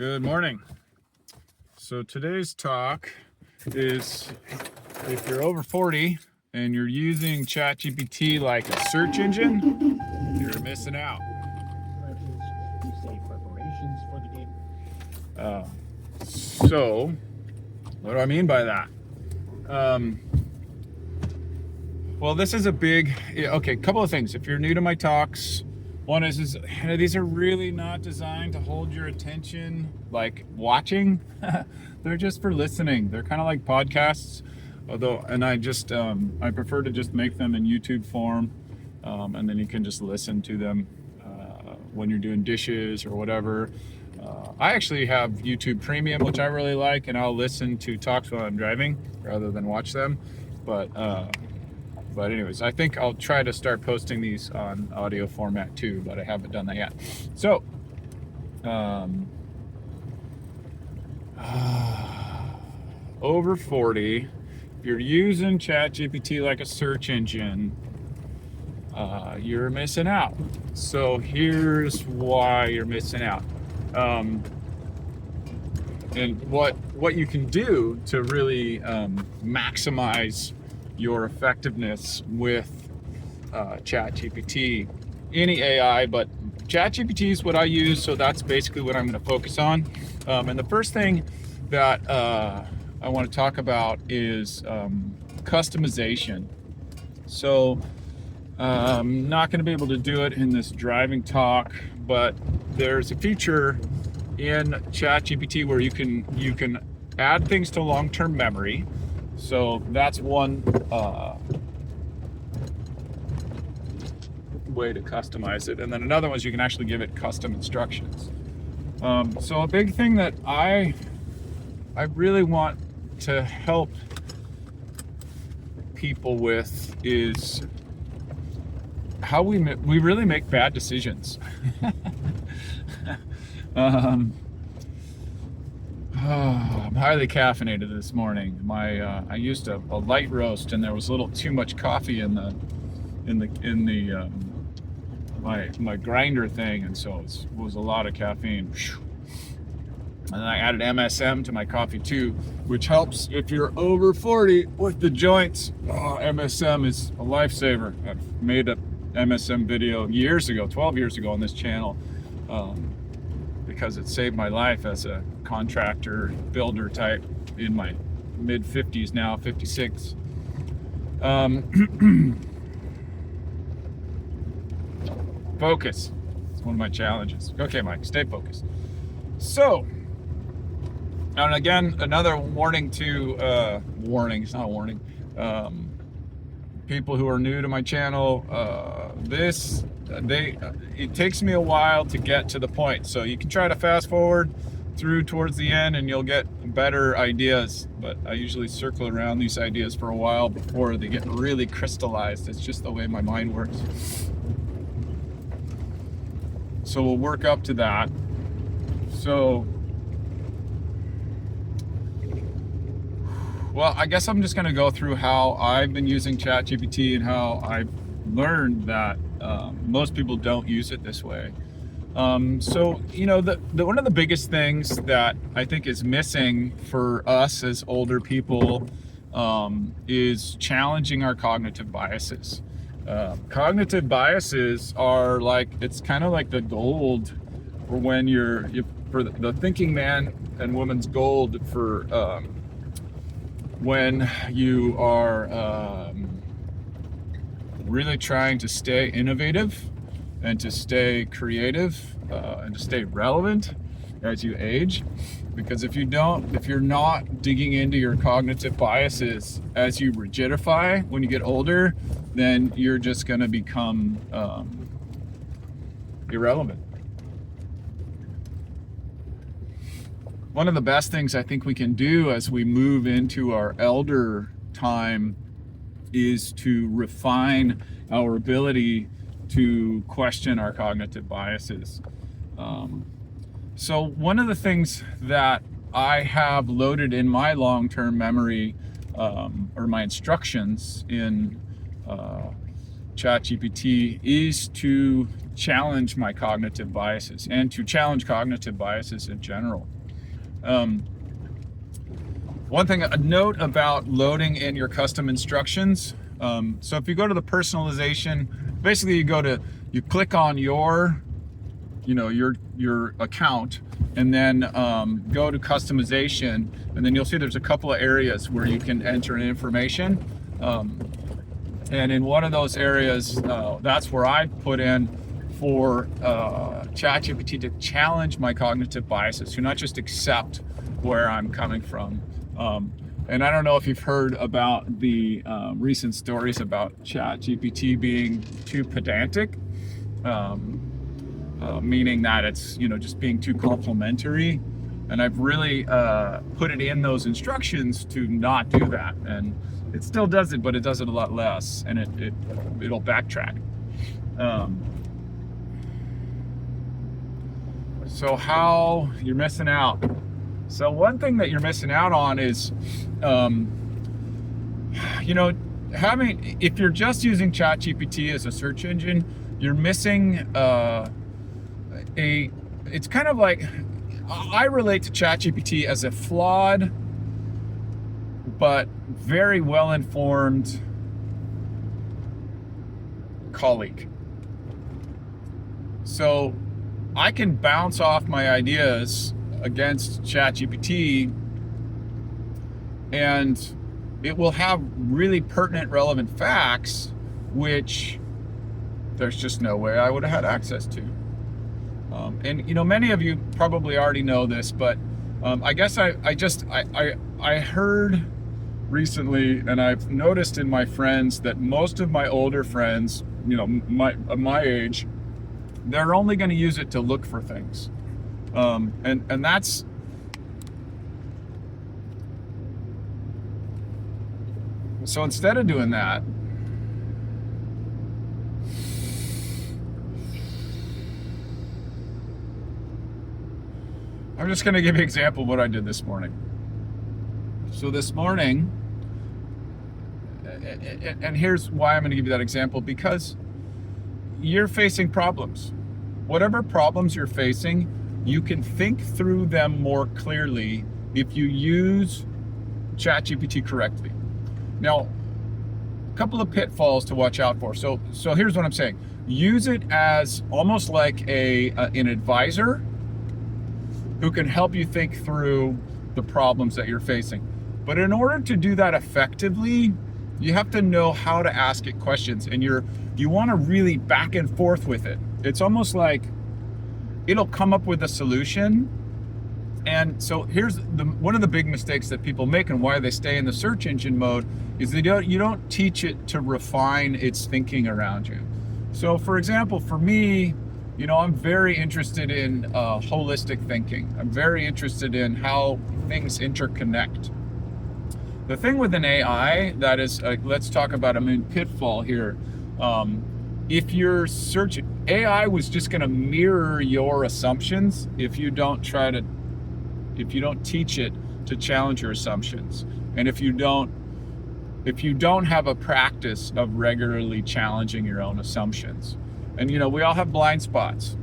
Good morning. So today's talk is if you're over 40 and you're using ChatGPT like a search engine, you're missing out. So what do I mean by that? Well, this is a big, okay, couple of things. If you're new to my talks, one is these are really not designed to hold your attention like watching. They're just for listening. They're kind of like podcasts, and I prefer to just make them in YouTube form, and then you can just listen to them when you're doing dishes or whatever. I actually have YouTube Premium, which I really like, and I'll listen to talks while I'm driving rather than watch them. But anyways, I think I'll try to start posting these on audio format too, but I haven't done that yet. So, over 40, if you're using ChatGPT like a search engine, you're missing out. So here's why you're missing out. And what you can do to really maximize your effectiveness with ChatGPT, any AI, but ChatGPT is what I use, so that's basically what I'm going to focus on. And the first thing that I want to talk about is customization. So I'm not going to be able to do it in this driving talk, but there's a feature in ChatGPT where you can add things to long-term memory. So that's one way to customize it. And then another one is you can actually give it custom instructions. So a big thing that I really want to help people with is how we really make bad decisions. I'm highly caffeinated this morning. I used a light roast, and there was a little too much coffee in my grinder thing, and so it was a lot of caffeine. And I added MSM to my coffee too, which helps if you're over 40 with the joints. MSM is a lifesaver. I've made a MSM video years ago, 12 years ago on this channel, because it saved my life as a contractor builder type in my mid 50s now, 56. Focus. It's one of my challenges. Okay, Mike, stay focused. So, and again, another warning to it's not a warning. People who are new to my channel, it takes me a while to get to the point. So you can try to fast forward through towards the end and you'll get better ideas. But I usually circle around these ideas for a while before they get really crystallized. It's just the way my mind works. So we'll work up to that. So, well, I guess I'm just going to go through how I've been using ChatGPT and how I've learned that most people don't use it this way. So, one of the biggest things that I think is missing for us as older people is challenging our cognitive biases. Cognitive biases are it's kind of like the gold for when for the thinking man and woman's gold for when you are really trying to stay innovative and to stay creative and to stay relevant as you age. Because if you're not digging into your cognitive biases as you rigidify when you get older, then you're just going to become irrelevant. One of the best things I think we can do as we move into our elder time is to refine our ability to question our cognitive biases. So one of the things that I have loaded in my long-term memory, or my instructions in ChatGPT is to challenge my cognitive biases and to challenge cognitive biases in general. One thing, a note about loading in your custom instructions. So if you go to the personalization, basically you click on your account, and then go to customization, and then you'll see there's a couple of areas where you can enter in information. And in one of those areas, that's where I put in for ChatGPT to challenge my cognitive biases, to not just accept where I'm coming from. And I don't know if you've heard about the recent stories about ChatGPT being too pedantic, meaning that it's just being too complimentary. And I've really put it in those instructions to not do that. And it still does it, but it does it a lot less, and it'll backtrack. So how you're missing out. So one thing that you're missing out on is, if you're just using ChatGPT as a search engine, you're missing it's kind of like, I relate to ChatGPT as a flawed but very well-informed colleague. So I can bounce off my ideas against ChatGPT, and it will have really pertinent, relevant facts, which there's just no way I would have had access to. And many of you probably already know this, but I guess I heard recently, and I've noticed in my friends that most of my older friends, my age, they're only going to use it to look for things. And that's, so instead of doing that, I'm just going to give you an example of what I did this morning. So this morning, and here's why I'm going to give you that example, because you're facing problems. Whatever problems you're facing, you can think through them more clearly if you use ChatGPT correctly. Now, a couple of pitfalls to watch out for. So here's what I'm saying. Use it as almost like an advisor who can help you think through the problems that you're facing. But in order to do that effectively, you have to know how to ask it questions, and you want to really back and forth with it. It's almost like it'll come up with a solution. And so here's one of the big mistakes that people make, and why they stay in the search engine mode, is you don't teach it to refine its thinking around you. So for example, for me, I'm very interested in holistic thinking. I'm very interested in how things interconnect. The thing with an AI that is, let's talk about a pitfall here. If you're searching, AI was just going to mirror your assumptions if you don't teach it to challenge your assumptions, and if you don't have a practice of regularly challenging your own assumptions. And we all have blind spots,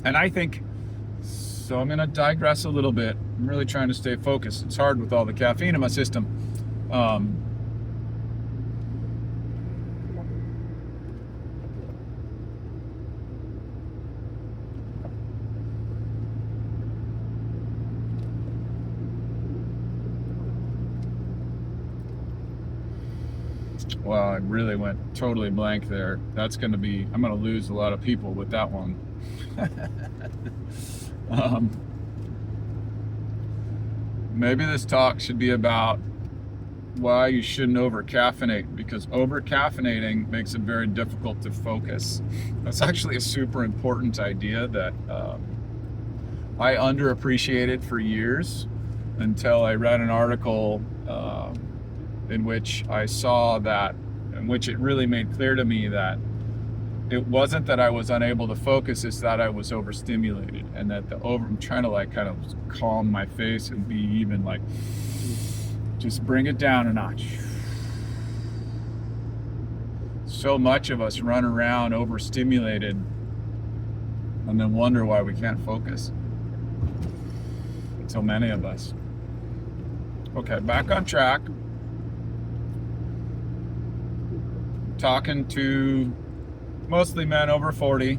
and I think so. I'm going to digress a little bit. I'm really trying to stay focused. It's hard with all the caffeine in my system. Wow, I really went totally blank there. I'm going to lose a lot of people with that one. Maybe this talk should be about why you shouldn't over-caffeinate, because over-caffeinating makes it very difficult to focus. That's actually a super important idea that I underappreciated for years, until I read an article in which I saw that, in which it really made clear to me that it wasn't that I was unable to focus, it's that I was overstimulated, and that I'm trying to kind of calm my face and be even just bring it down a notch. so much of us run around overstimulated and then wonder why we can't focus. So many of us. Okay, back on track. Talking to mostly men over 40.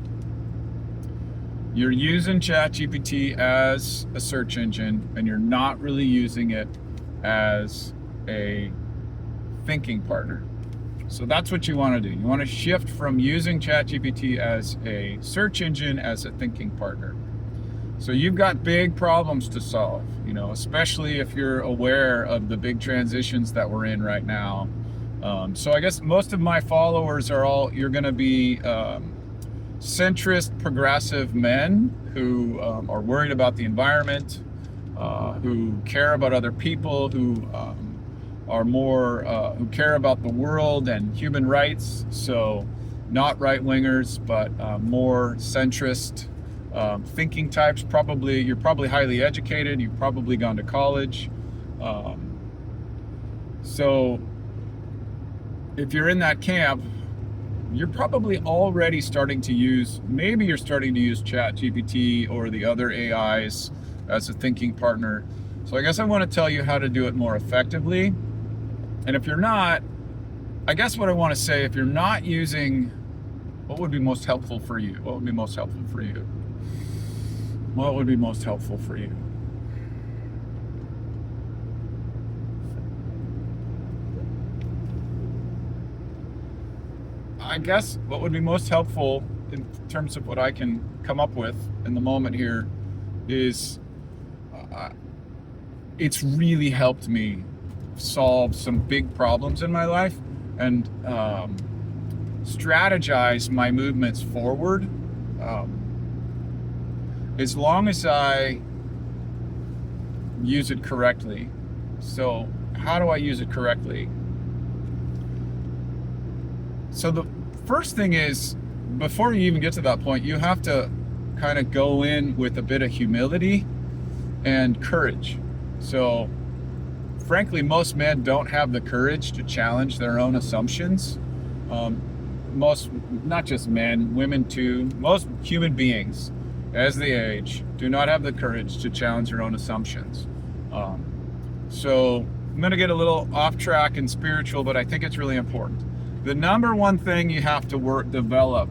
You're using ChatGPT as a search engine, and you're not really using it as a thinking partner. So that's what you want to do. You want to shift from using ChatGPT as a search engine as a thinking partner. So you've got big problems to solve, especially if you're aware of the big transitions that we're in right now. So I guess most of my followers you're going to be centrist, progressive men who are worried about the environment, who care about other people, who are more, who care about the world and human rights. So not right-wingers, but more centrist thinking types. You're probably highly educated. You've probably gone to college. So if you're in that camp, you're probably already maybe you're starting to use ChatGPT or the other AIs as a thinking partner. So I guess I want to tell you how to do it more effectively. And if you're not, I guess what I want to say, if you're not using, what would be most helpful for you? What would be most helpful for you? What would be most helpful for you? I guess what would be most helpful in terms of what I can come up with in the moment here is it's really helped me solve some big problems in my life and strategize my movements forward as long as I use it correctly. So how do I use it correctly? So the first thing is, before you even get to that point, you have to kind of go in with a bit of humility and courage. So frankly, most men don't have the courage to challenge their own assumptions. Not just men, women too, most human beings as they age do not have the courage to challenge their own assumptions. So I'm going to get a little off track and spiritual, but I think it's really important. The number one thing you have to develop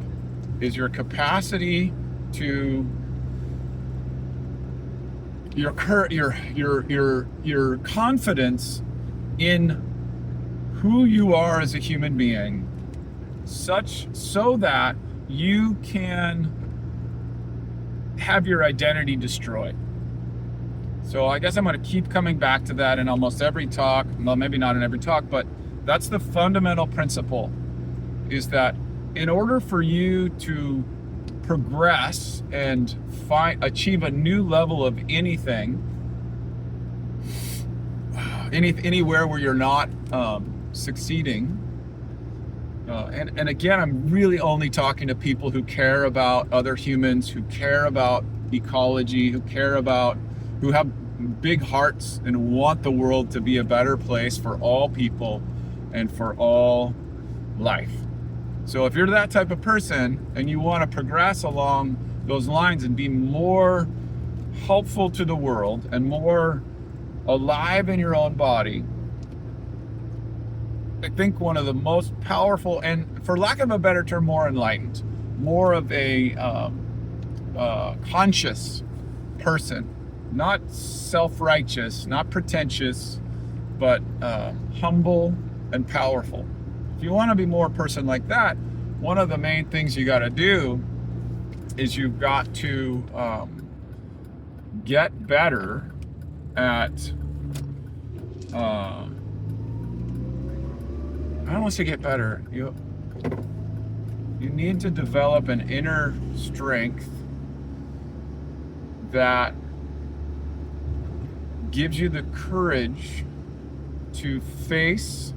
is your capacity to your confidence in who you are as a human being, so that you can have your identity destroyed. So I guess I'm going to keep coming back to that in almost every talk. Well, maybe not in every talk, but that's the fundamental principle, is that in order for you to progress and achieve a new level of anything, anywhere where you're not succeeding, and again, I'm really only talking to people who care about other humans, who care about ecology, who have big hearts and want the world to be a better place for all people and for all life. So if you're that type of person and you want to progress along those lines and be more helpful to the world and more alive in your own body, I think one of the most powerful, and for lack of a better term, more enlightened, more of a conscious person, not self-righteous, not pretentious, but humble and powerful. If you want to be more a person like that, one of the main things you got to do is you've got to get better at I don't want to say get better. You need to develop an inner strength that gives you the courage to face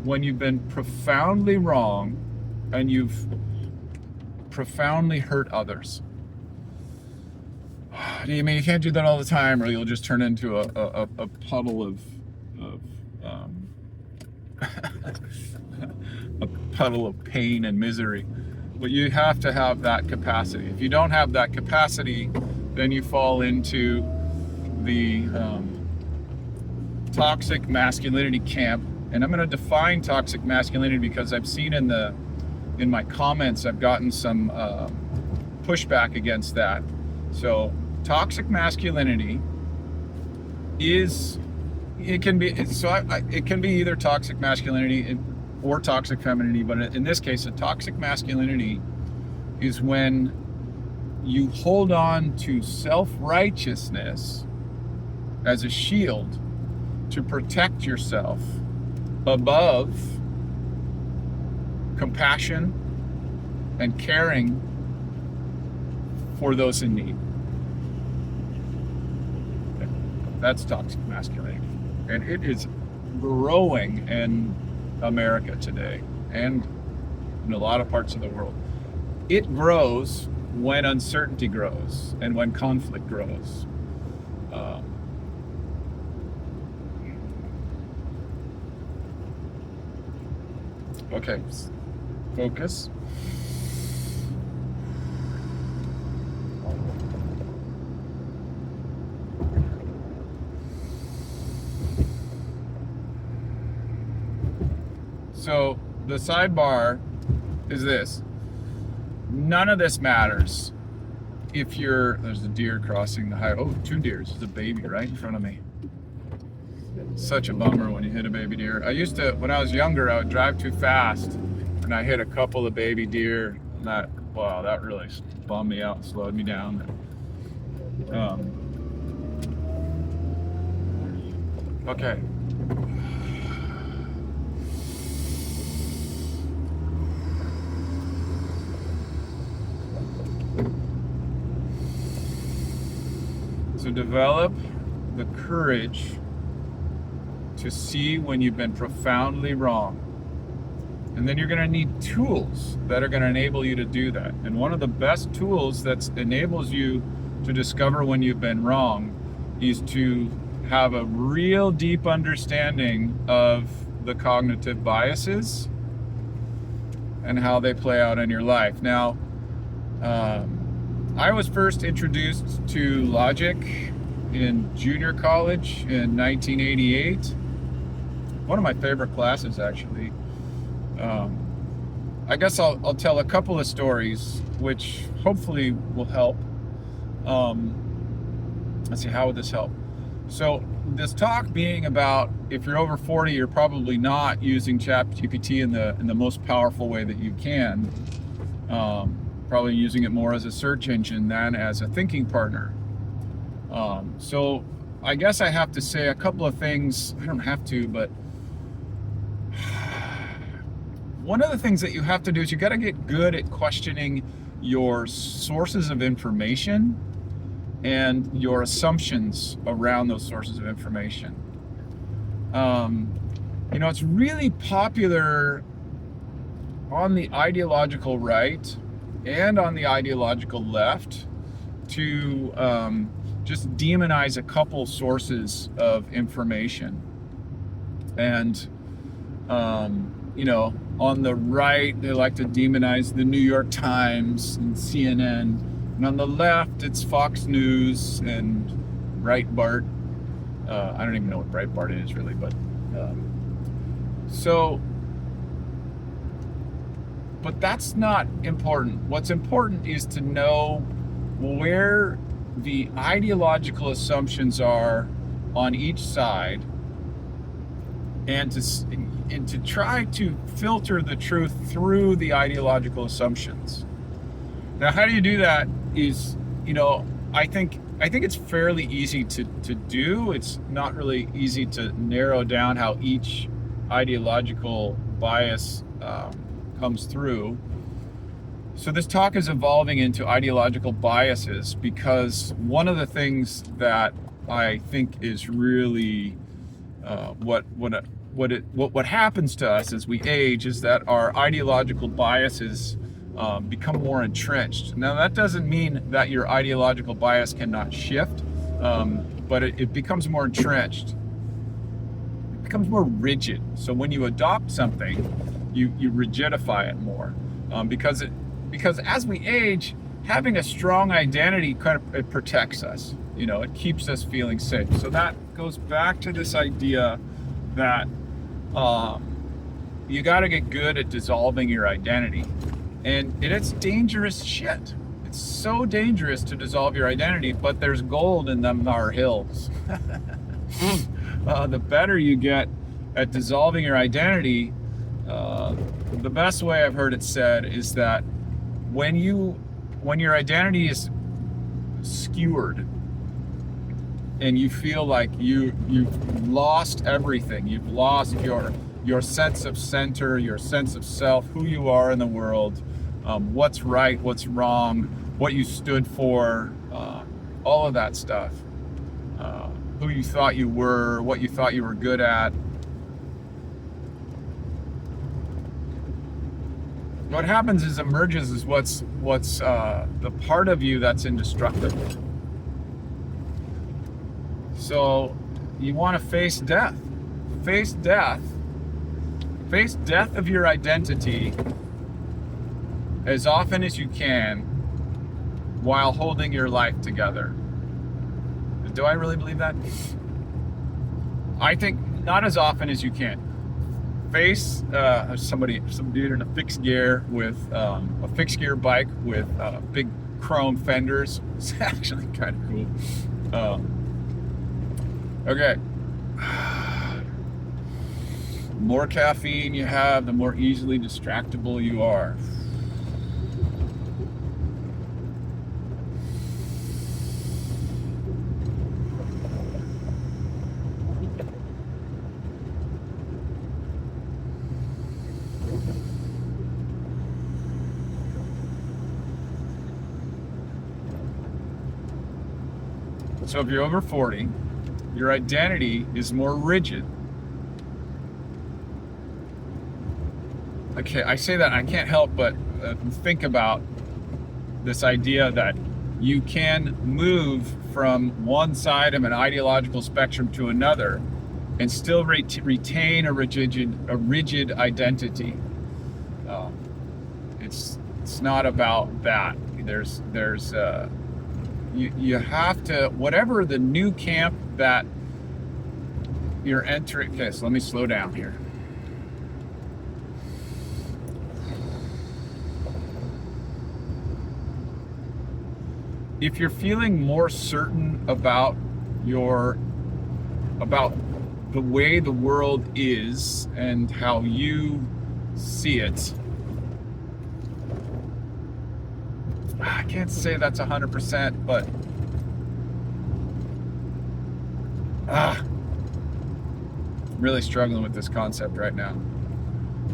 when you've been profoundly wrong and you've profoundly hurt others. I mean, you can't do that all the time, or you'll just turn into a puddle of puddle of pain and misery. But you have to have that capacity. If you don't have that capacity, then you fall into the toxic masculinity camp. And I'm going to define toxic masculinity because I've seen in my comments, I've gotten some pushback against that. So toxic masculinity it can be either toxic masculinity or toxic femininity, but in this case, a toxic masculinity is when you hold on to self-righteousness as a shield to protect yourself above compassion and caring for those in need. That's toxic masculinity. And it is growing in America today and in a lot of parts of the world. It grows when uncertainty grows and when conflict grows. Okay, focus. So the sidebar is this. None of this matters if there's a deer crossing the highway. Oh, 2 deers. There's a baby right in front of me. Such a bummer when you hit a baby deer. When I was younger, I would drive too fast and I hit a couple of baby deer. And that really bummed me out and slowed me down. Okay. So develop the courage to see when you've been profoundly wrong. And then you're going to need tools that are going to enable you to do that. And one of the best tools that enables you to discover when you've been wrong is to have a real deep understanding of the cognitive biases and how they play out in your life. Now, I was first introduced to logic in junior college in 1988. One of my favorite classes, actually. I guess I'll tell a couple of stories, which hopefully will help. Let's see, how would this help? So this talk being about, if you're over 40, you're probably not using ChatGPT in the most powerful way that you can. Probably using it more as a search engine than as a thinking partner. So I guess I have to say a couple of things. I don't have to, but one of the things that you have to do is you got to get good at questioning your sources of information and your assumptions around those sources of information. It's really popular on the ideological right and on the ideological left to just demonize a couple sources of information. And, on the right, they like to demonize the New York Times and CNN. And on the left, it's Fox News and Breitbart. I don't even know what Breitbart is really, but but that's not important. What's important is to know where the ideological assumptions are on each side, and to try to filter the truth through the ideological assumptions. Now, how do you do that is, I think it's fairly easy to do. It's not really easy to narrow down how each ideological bias comes through. So this talk is evolving into ideological biases because one of the things that I think is really what happens to us as we age is that our ideological biases become more entrenched. Now, that doesn't mean that your ideological bias cannot shift, but it becomes more entrenched. It becomes more rigid. So when you adopt something, you rigidify it more, because as we age, having a strong identity kind of, it protects us. It keeps us feeling safe. So that goes back to this idea that you got to get good at dissolving your identity, and it's dangerous shit. It's so dangerous to dissolve your identity, but there's gold in them our hills. The better you get at dissolving your identity, the best way I've heard it said is that when your identity is skewered and you feel like you've lost everything, you've lost your sense of center, your sense of self, who you are in the world, what's right, what's wrong, what you stood for, all of that stuff, who you thought you were, what you thought you were good at. What happens is emerges is what's the part of you that's indestructible. So you want to face death. Face death of your identity as often as you can while holding your life together. Do I really believe that? I think not as often as you can. Face some dude in a fixed gear with a fixed gear bike with big chrome fenders. It's actually kind of cool. Okay. The more caffeine you have, the more easily distractible you are. So if you're over 40, your identity is more rigid. Okay, I say that, I can't help but think about this idea that you can move from one side of an ideological spectrum to another and still retain a rigid identity. It's not about that. You have to, whatever the new camp that you're entering. Okay, so let me slow down here. If you're feeling more certain about the way the world is and how you see it, I can't say that's 100%, but really struggling with this concept right now.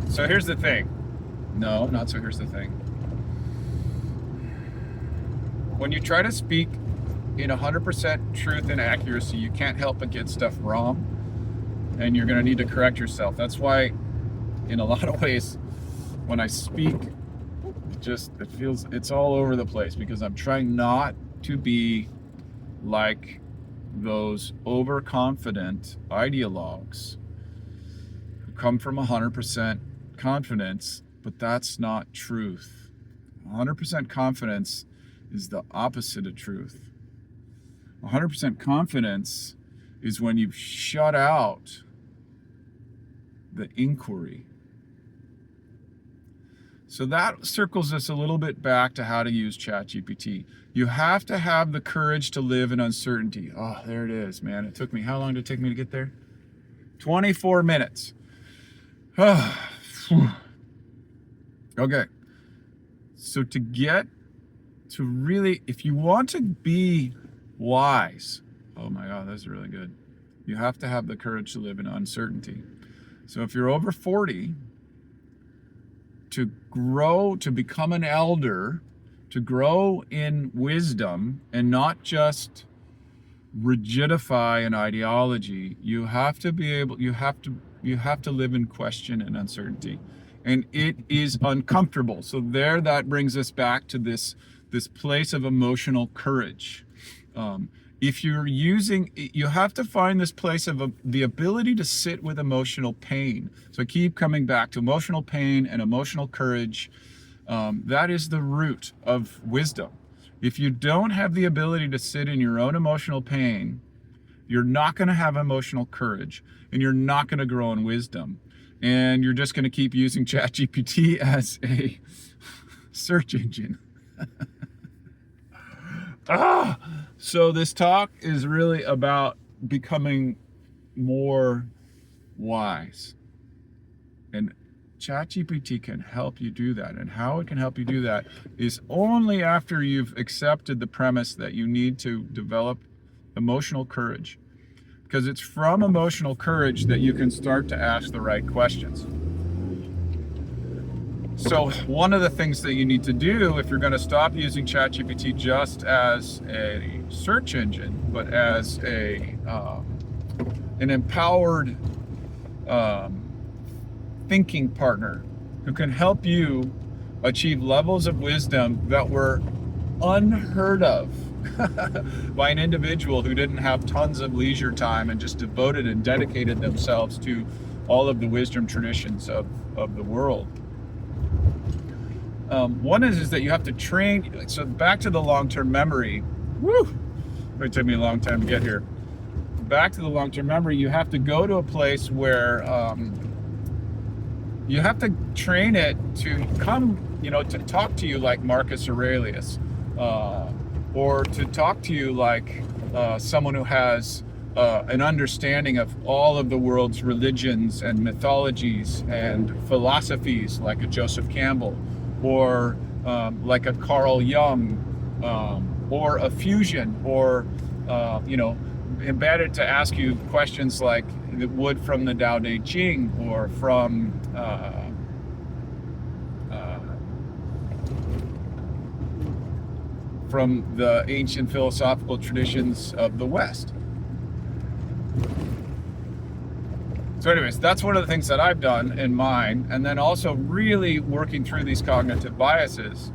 So here's the thing. No, not so here's the thing. When you try to speak in 100% truth and accuracy, you can't help but get stuff wrong, and you're going to need to correct yourself. That's why, in a lot of ways, when I speak, it's all over the place, because I'm trying not to be like those overconfident ideologues who come from 100% confidence, but that's not truth. 100% confidence is the opposite of truth. 100% confidence is when you've shut out the inquiry. So that circles us a little bit back to how to use ChatGPT. You have to have the courage to live in uncertainty. Oh, there it is, man. It took me, how long did it take me to get there? 24 minutes. Okay. So to really, if you want to be wise, oh my God, that's really good. You have to have the courage to live in uncertainty. So if you're over 40, to grow, to become an elder, to grow in wisdom and not just rigidify an ideology, you have to live in question and uncertainty. And it is uncomfortable. So that brings us back to this place of emotional courage. if you're using, you have to find this place of the ability to sit with emotional pain. So I keep coming back to emotional pain and emotional courage. That is the root of wisdom. If you don't have the ability to sit in your own emotional pain, you're not going to have emotional courage, and you're not going to grow in wisdom. And you're just going to keep using ChatGPT as a search engine. So this talk is really about becoming more wise. And ChatGPT can help you do that. And how it can help you do that is only after you've accepted the premise that you need to develop emotional courage. Because it's from emotional courage that you can start to ask the right questions. So one of the things that you need to do if you're going to stop using ChatGPT just as a search engine, but as an empowered thinking partner who can help you achieve levels of wisdom that were unheard of by an individual who didn't have tons of leisure time and just devoted and dedicated themselves to all of the wisdom traditions of the world. One is that you have to train. So back to the long-term memory. It took me a long time to get here. Back to the long-term memory, you have to go to a place where you have to train it to come, to talk to you like Marcus Aurelius, or to talk to you like someone who has an understanding of all of the world's religions and mythologies and philosophies, like a Joseph Campbell, or like a Carl Jung, or a fusion, or embedded to ask you questions like the wood from the Tao Te Ching, or from the ancient philosophical traditions of the West. So anyways, that's one of the things that I've done in mine, and then also really working through these cognitive biases.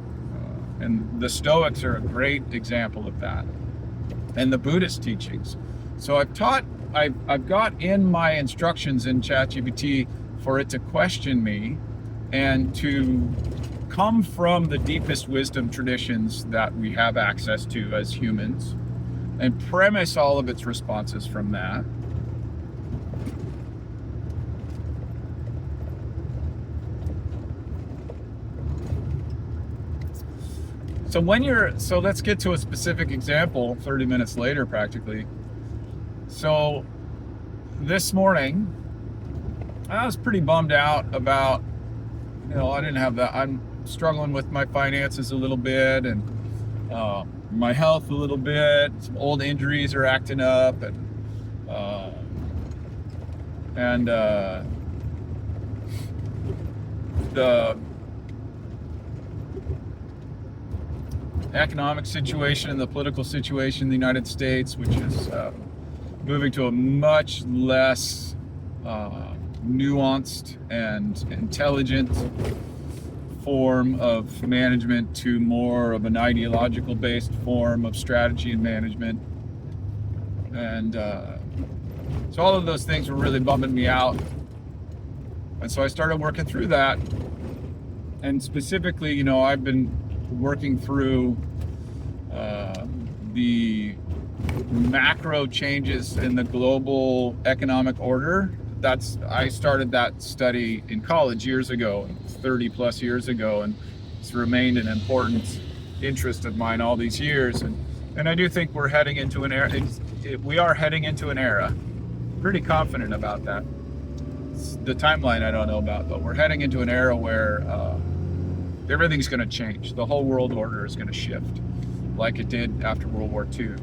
And the Stoics are a great example of that, and the Buddhist teachings. So I've got in my instructions in ChatGPT for it to question me and to come from the deepest wisdom traditions that we have access to as humans, and premise all of its responses from that. So let's get to a specific example 30 minutes later, practically. So this morning, I was pretty bummed out about, I didn't have that. I'm struggling with my finances a little bit, and my health a little bit. Some old injuries are acting up, and the economic situation and the political situation in the United States, which is moving to a much less nuanced and intelligent form of management to more of an ideological based form of strategy and management. And so all of those things were really bumming me out. And so I started working through that. And specifically, I've been working through the macro changes in the global economic order. I started that study in college years ago, 30 plus years ago, and it's remained an important interest of mine all these years. And I do think we're heading into an era. We are heading into an era. Pretty confident about that. The timeline I don't know about, but we're heading into an era where everything's going to change. The whole world order is going to shift, like it did after World War II.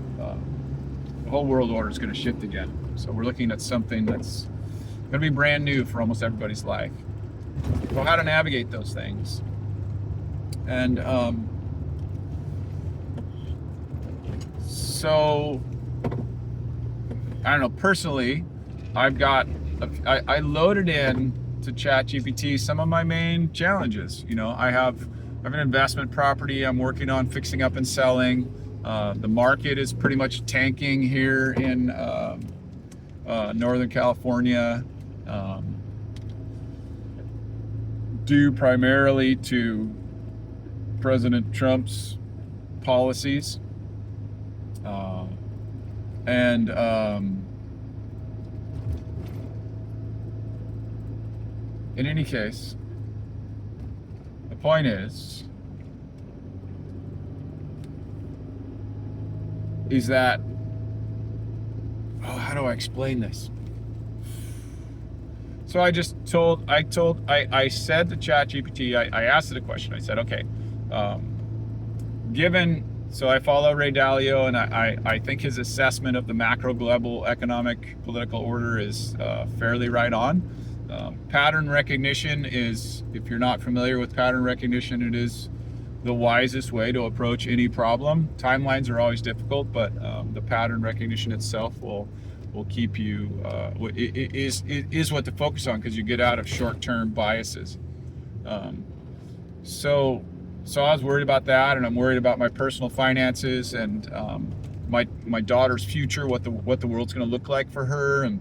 The whole world order is going to shift again. So we're looking at something that's going to be brand new for almost everybody's life. So how to navigate those things. And so, I don't know, personally, I loaded in to ChatGPT some of my main challenges. I have an investment property I'm working on fixing up and selling. The market is pretty much tanking here in Northern California, due primarily to President Trump's policies. And in any case, the point is that, how do I explain this? So I said to ChatGPT, I asked it a question. I said, okay, so I follow Ray Dalio, and I think his assessment of the macro global economic political order is fairly right on. Pattern recognition is, if you're not familiar with pattern recognition, it is the wisest way to approach any problem. Timelines are always difficult, but the pattern recognition itself will keep you, it is what to focus on, because you get out of short-term biases. So I was worried about that, and I'm worried about my personal finances and my daughter's future, what the world's going to look like for her. And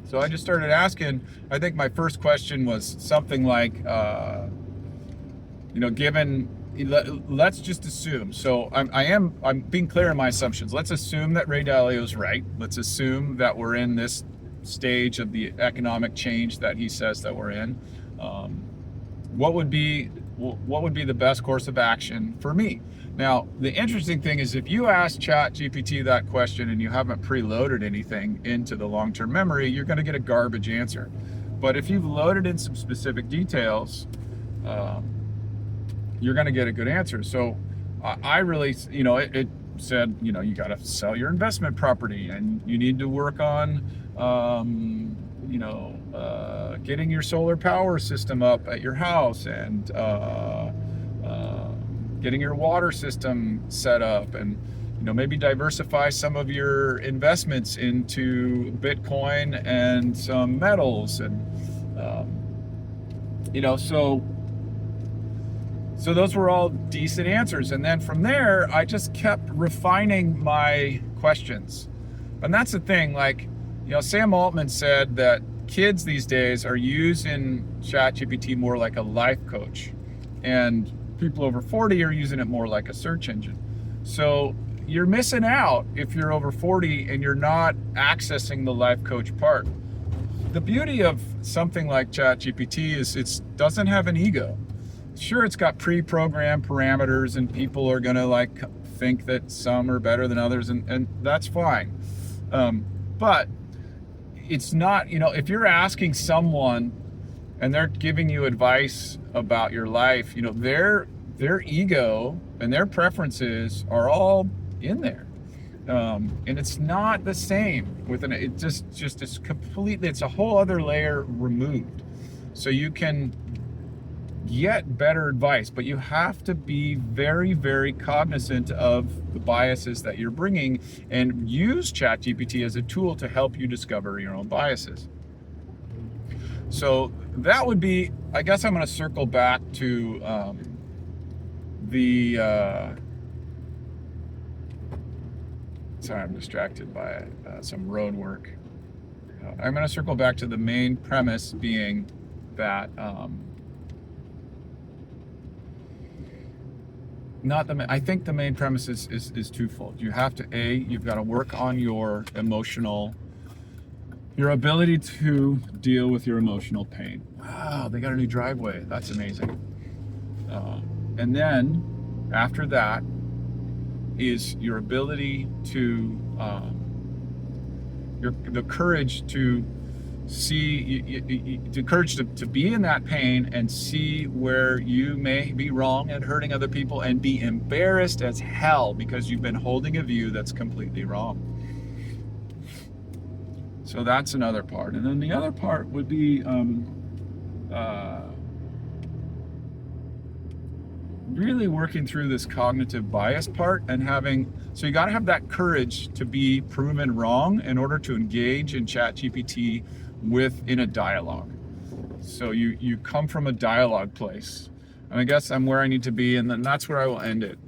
so I just started asking. I think my first question was something like, let's just assume. So I'm being clear in my assumptions. Let's assume that Ray Dalio is right. Let's assume that we're in this stage of the economic change that he says that we're in. What would be the best course of action for me? Now, the interesting thing is, if you ask ChatGPT that question and you haven't preloaded anything into the long-term memory, you're going to get a garbage answer. But if you've loaded in some specific details, you're going to get a good answer. So I really, it said, you got to sell your investment property, and you need to work on, getting your solar power system up at your house, and getting your water system set up, and maybe diversify some of your investments into Bitcoin and some metals, and so those were all decent answers. And then from there, I just kept refining my questions. And that's the thing, Sam Altman said that kids these days are using ChatGPT more like a life coach, and people over 40 are using it more like a search engine. So you're missing out if you're over 40 and you're not accessing the life coach part. The beauty of something like ChatGPT is it doesn't have an ego. Sure, it's got pre-programmed parameters, and people are gonna think that some are better than others, and that's fine. But it's not, if you're asking someone and they're giving you advice about your life, their ego and their preferences are all in there. And it's not the same it just is completely, it's a whole other layer removed. So you can get better advice, but you have to be very, very cognizant of the biases that you're bringing, and use ChatGPT as a tool to help you discover your own biases. So that would be, I guess I'm going to circle back to sorry, I'm distracted by some road work. I'm going to circle back to the main premise being that I think the main premise is twofold. You have to, you've got to work on your ability to deal with your emotional pain. Wow, they got a new driveway. That's amazing. And then after that is your ability to, the courage to see, the courage to be in that pain and see where you may be wrong and hurting other people, and be embarrassed as hell because you've been holding a view that's completely wrong. So that's another part. And then the other part would be really working through this cognitive bias part, and so you got to have that courage to be proven wrong in order to engage in ChatGPT in a dialogue. So you come from a dialogue place, and I guess I'm where I need to be, and then that's where I will end it.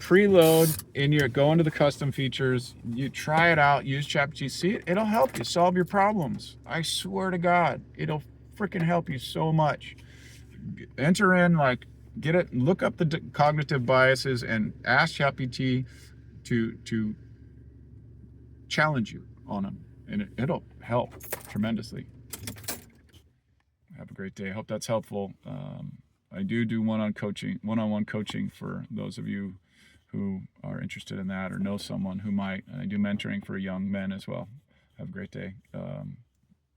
preload in your, go into the custom features, you try it out, use ChatGPT, see it, it'll help you solve your problems. I swear to God, it'll freaking help you so much. Enter in, like, get it, look up the cognitive biases and ask ChatGPT to challenge you on them, and it'll help tremendously. Have a great day. I hope that's helpful. I do one-on-one coaching for those of you who are interested in that or know someone who might. And I do mentoring for young men as well. Have a great day.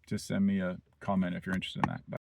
Just send me a comment if you're interested in that. Bye.